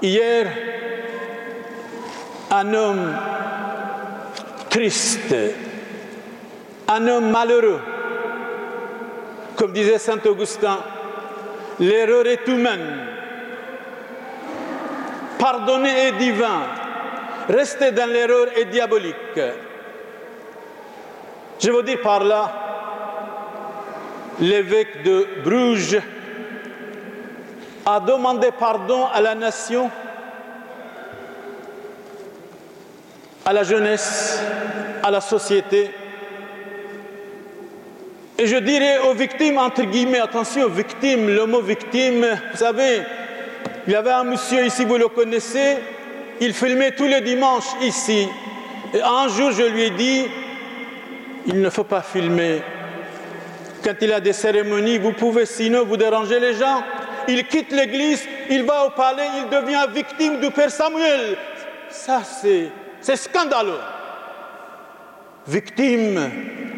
Hier, un homme triste, un homme malheureux, comme disait saint Augustin, l'erreur est humaine, pardonner est divin, rester dans l'erreur est diabolique. Je veux dire par là, l'évêque de Bruges a demandé pardon à la nation, à la jeunesse, à la société. Et je dirais aux victimes, entre guillemets, attention, victimes, le mot victime, vous savez, il y avait un monsieur ici, vous le connaissez, il filmait tous les dimanches ici. Et un jour, je lui ai dit, il ne faut pas filmer. Quand il y a des cérémonies, vous pouvez sinon vous déranger les gens. Il quitte l'église, il va au palais, il devient victime du Père Samuel. Ça, c'est scandaleux. Victime.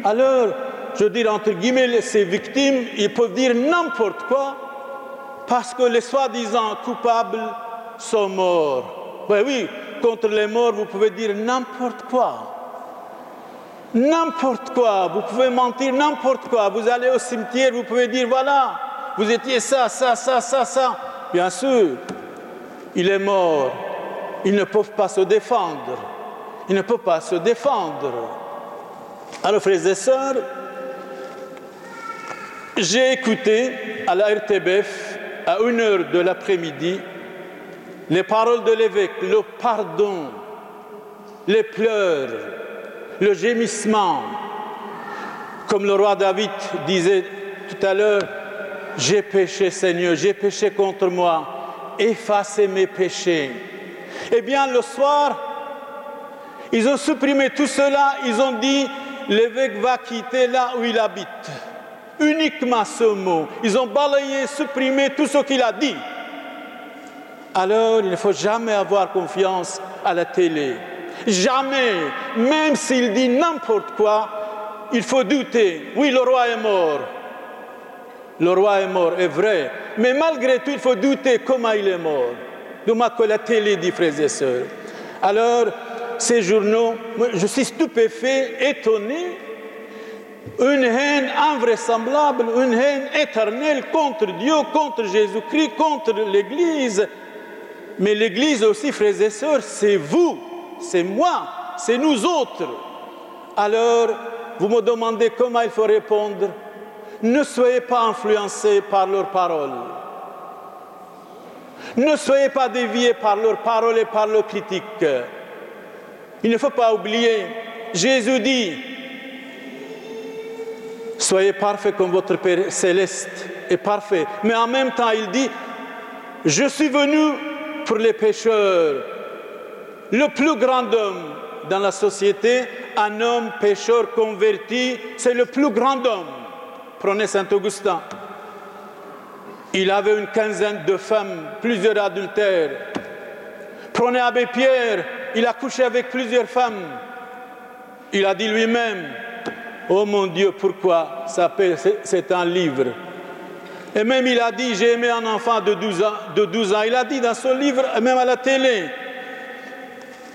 Alors, je veux dire, entre guillemets, ces victimes, ils peuvent dire n'importe quoi parce que les soi-disant coupables sont morts. Ben oui, contre les morts, vous pouvez dire n'importe quoi. N'importe quoi. Vous pouvez mentir n'importe quoi. Vous allez au cimetière, vous pouvez dire voilà, vous étiez ça. Bien sûr, il est mort. Ils ne peuvent pas se défendre. Ils ne peuvent pas se défendre. Alors, frères et sœurs, j'ai écouté à la RTBF, à 1h de l'après-midi, les paroles de l'évêque, le pardon, les pleurs, le gémissement. Comme le roi David disait tout à l'heure, « J'ai péché, Seigneur, j'ai péché contre moi, effacez mes péchés. » Eh bien, le soir, ils ont supprimé tout cela, ils ont dit, l'évêque va quitter là où il habite. Uniquement ce mot. Ils ont balayé, supprimé tout ce qu'il a dit. Alors, il ne faut jamais avoir confiance à la télé. Jamais. Même s'il dit n'importe quoi, il faut douter. Oui, le roi est mort. Le roi est mort, est vrai. Mais malgré tout, il faut douter comment il est mort. De ce que la télé dit, frères et sœurs. Alors, ces journaux, je suis stupéfait, étonné. Une haine invraisemblable, une haine éternelle contre Dieu, contre Jésus-Christ, contre l'Église. Mais l'Église aussi, frères et sœurs, c'est vous, c'est moi, c'est nous autres. Alors, vous me demandez comment il faut répondre. Ne soyez pas influencés par leurs paroles. Ne soyez pas déviés par leurs paroles et par leurs critiques. Il ne faut pas oublier, Jésus dit, soyez parfaits comme votre Père céleste est parfait. Mais en même temps, il dit, je suis venu pour les pécheurs. Le plus grand homme dans la société, un homme pécheur converti, c'est le plus grand homme. Prenez saint Augustin. Il avait une quinzaine de femmes, plusieurs adultères. Prenez abbé Pierre, il a couché avec plusieurs femmes. Il a dit lui-même, oh mon Dieu, pourquoi ça s'appelle, c'est un livre. Et même il a dit, j'ai aimé un enfant de 12 ans. Il a dit dans son livre, même à la télé.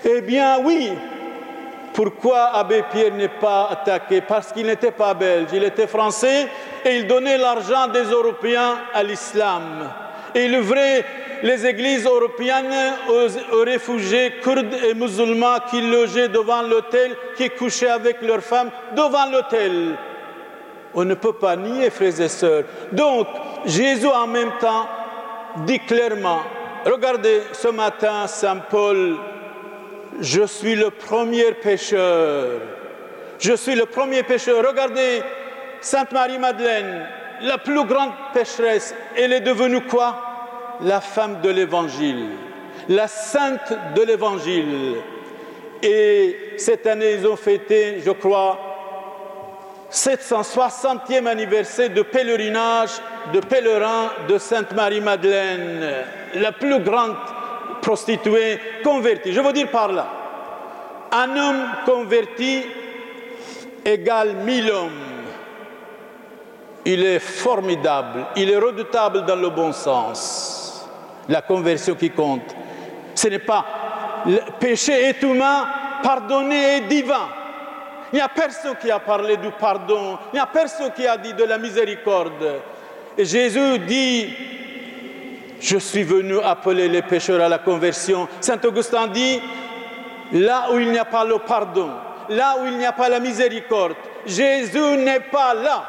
Eh bien oui, pourquoi abbé Pierre n'est pas attaqué? Parce qu'il n'était pas belge, il était français et il donnait l'argent des Européens à l'islam. Et il ouvrait les églises européennes aux réfugiés kurdes et musulmans qui logeaient devant l'autel, qui couchaient avec leurs femmes devant l'autel. On ne peut pas nier, frères et sœurs. Donc, Jésus en même temps dit clairement, regardez ce matin, saint Paul, je suis le premier pécheur. Je suis le premier pécheur. Regardez, Sainte Marie-Madeleine, la plus grande pécheresse, elle est devenue quoi? La femme de l'Évangile, la sainte de l'Évangile. Et cette année, ils ont fêté, je crois, 760e anniversaire de pèlerinage, de pèlerin de Sainte Marie-Madeleine, la plus grande prostituée convertie. Je veux dire par là, un homme converti égale 1000 hommes. Il est formidable, il est redoutable dans le bon sens. La conversion qui compte. Ce n'est pas le péché est humain, pardonner est divin. Il n'y a personne qui a parlé du pardon, il n'y a personne qui a dit de la miséricorde. Et Jésus dit, je suis venu appeler les pécheurs à la conversion. Saint Augustin dit, là où il n'y a pas le pardon, là où il n'y a pas la miséricorde, Jésus n'est pas là.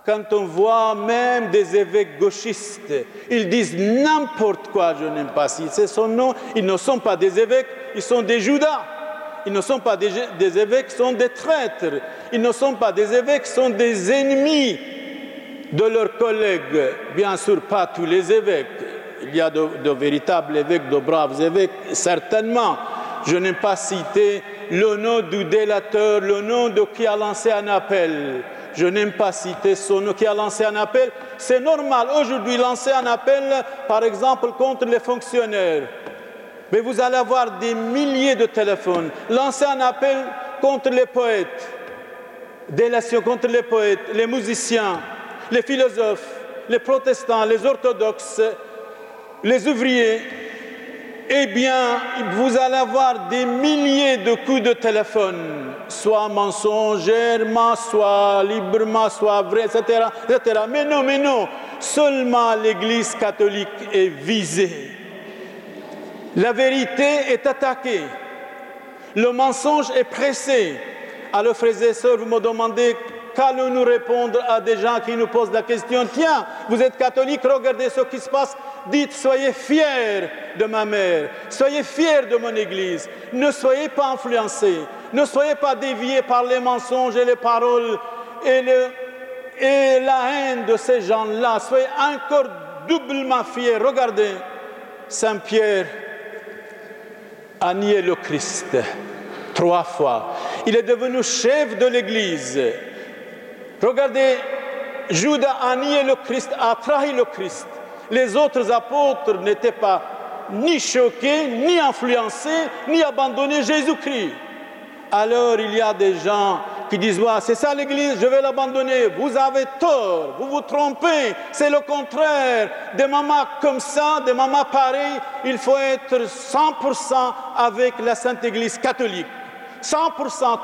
Quand on voit même des évêques gauchistes, ils disent n'importe quoi, je n'aime pas. Si c'est son nom, ils ne sont pas des évêques, ils sont des Judas. Ils ne sont pas des évêques, ils sont des traîtres. Ils ne sont pas des évêques, ils sont des ennemis de leurs collègues. Bien sûr, pas tous les évêques. Il y a de véritables évêques, de braves évêques, certainement. Je n'aime pas citer le nom du délateur, le nom de qui a lancé un appel. Je n'aime pas citer son nom qui a lancé un appel. C'est normal aujourd'hui lancer un appel, par exemple, contre les fonctionnaires. Mais vous allez avoir des milliers de téléphones. Lancer un appel contre les poètes, délation contre les poètes, les musiciens, les philosophes, les protestants, les orthodoxes, les ouvriers. Eh bien, vous allez avoir des milliers de coups de téléphone, soit mensongèrement, soit librement, soit vrai, etc., etc. Mais non, seulement l'Église catholique est visée. La vérité est attaquée. Le mensonge est pressé. Alors, frères et sœurs, vous me demandez qu'allons-nous répondre à des gens qui nous posent la question, tiens, vous êtes catholique, regardez ce qui se passe. Dites, soyez fiers de ma mère, soyez fiers de mon Église, ne soyez pas influencés, ne soyez pas déviés par les mensonges et les paroles et la haine de ces gens-là, soyez encore doublement fiers. Regardez, Saint Pierre a nié le Christ 3 fois. Il est devenu chef de l'Église. Regardez, Judas a nié le Christ, a trahi le Christ. Les autres apôtres n'étaient pas ni choqués, ni influencés, ni abandonnés Jésus-Christ. Alors il y a des gens qui disent, ouais, c'est ça l'Église, je vais l'abandonner. Vous avez tort, vous vous trompez, c'est le contraire. Des mamans comme ça, des mamans pareilles, il faut être 100% avec la Sainte Église catholique. 100%, 300%.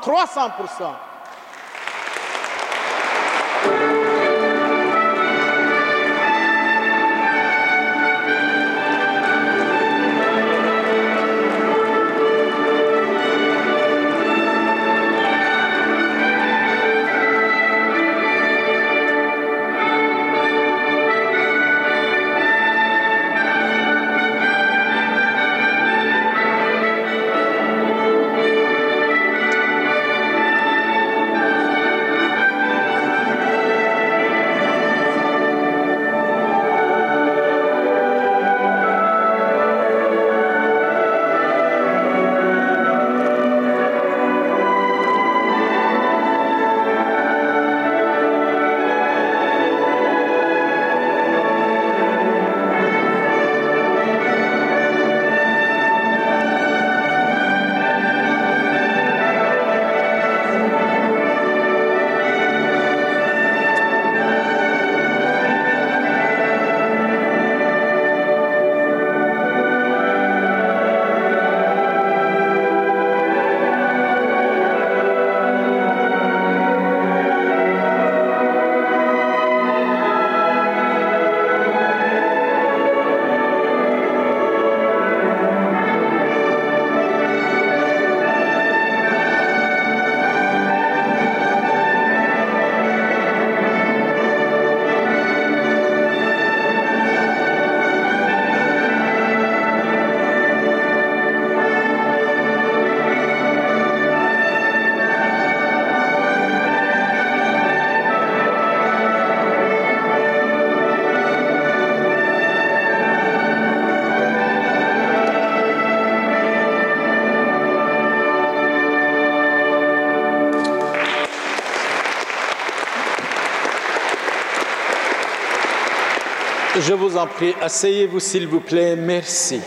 Je vous en prie, asseyez-vous s'il vous plaît, merci.